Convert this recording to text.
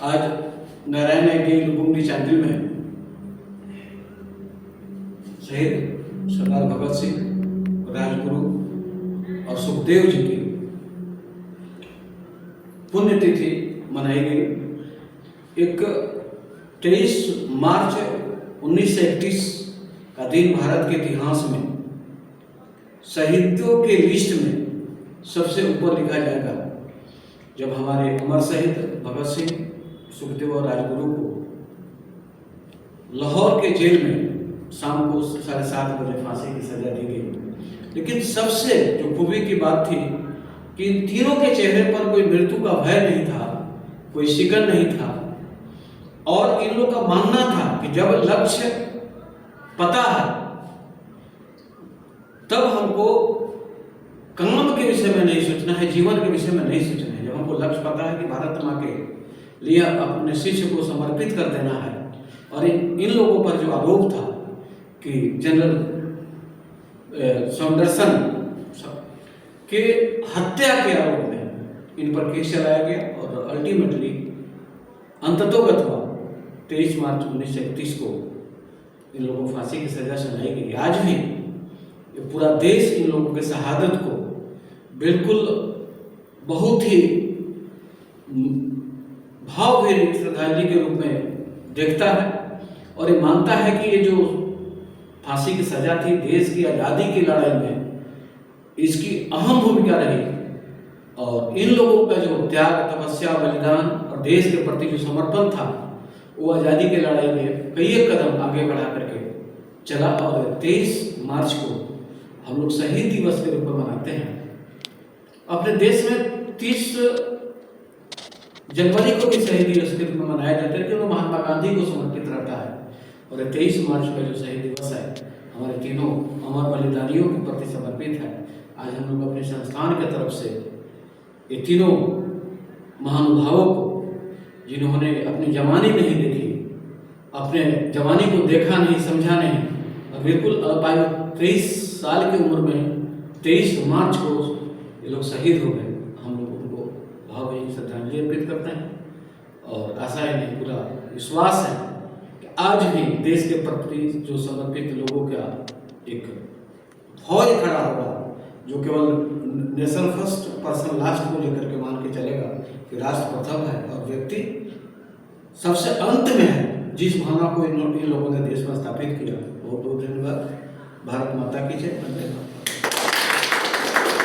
आज नारायण के लुकुमनी चांदिल में शहीद सरदार भगत सिंह, राजगुरु और सुखदेव जी की पुण्यतिथि मनाई गई। एक 23 मार्च 1931 का दिन भारत के इतिहास में शहीदों के लिस्ट में सबसे ऊपर लिखा जाएगा, जब हमारे अमर शहीद भगत सिंह, सुखदेव और राजगुरु को लाहौर के जेल में शाम को 7:30 बजे फांसी की सजा दी गई। लेकिन सबसे जो खूबी की बात थी कि इन तीनों के चेहरे पर कोई मृत्यु का भय नहीं था, कोई शिकन नहीं था, और इन लोगों का मानना था कि जब लक्ष्य पता है तब हमको काम के विषय में नहीं सोचना है, जीवन के विषय में नहीं सोचना है। जब हमको लक्ष्य पता है कि भारत माँ के लिए अपने शिष्य को समर्पित कर देना है। और इन लोगों पर जो आरोप था कि जनरल सैंडरसन के हत्या के आरोप में इन पर केस चलाया गया और अल्टीमेटली अंततोगत्वा 23 मार्च 1931 को इन लोगों को फांसी की सजा सुनाई गई। आज भी ये पूरा देश इन लोगों के शहादत को बिल्कुल बहुत ही भावभीनी श्रद्धांजलि के रूप में देखता है और ये मानता है कि ये जो फांसी की सजा थी देश की आज़ादी की लड़ाई में इसकी अहम भूमिका रही, और इन लोगों का जो त्याग, तपस्या, बलिदान और देश के प्रति जो समर्पण था वो आज़ादी की लड़ाई में कई एक कदम आगे बढ़ा करके चला। और 23 मार्च को हम लोग शहीद दिवस के रूप में मनाते हैं। अपने देश में 30 जनवरी को भी शहीद दिवस के रूप में मनाया जाता है, क्योंकि वो महात्मा गांधी को समर्पित रहता है। और 23 मार्च का जो शहीद दिवस है हमारे तीनों अमर बलिदानियों के प्रति समर्पित है। आज हम लोग अपने संस्थान की तरफ से ये तीनों महानुभावों को, जिन्होंने अपनी जवानी नहीं देखी, अपने जवानी को देखा नहीं, समझा नहीं, और बिल्कुल अल्पायु 23 साल की उम्र में 23 मार्च को ये लोग शहीद हो गए। हम लोग उनको भावभीनी श्रद्धांजलि अर्पित करते हैं और आशा है नहीं, पूरा विश्वास है कि आज भी देश के प्रति जो समर्पित लोगों का एक फौज खड़ा होगा, जो केवल नेशन फर्स्ट पर्सन लास्ट को लेकर के मान के चलेगा कि राष्ट्र प्रथम है और व्यक्ति सबसे अंत में है। जिस भावना को इन लोगों ने देश में स्थापित किया, बहुत बहुत धन्यवाद। भारत माता की जय।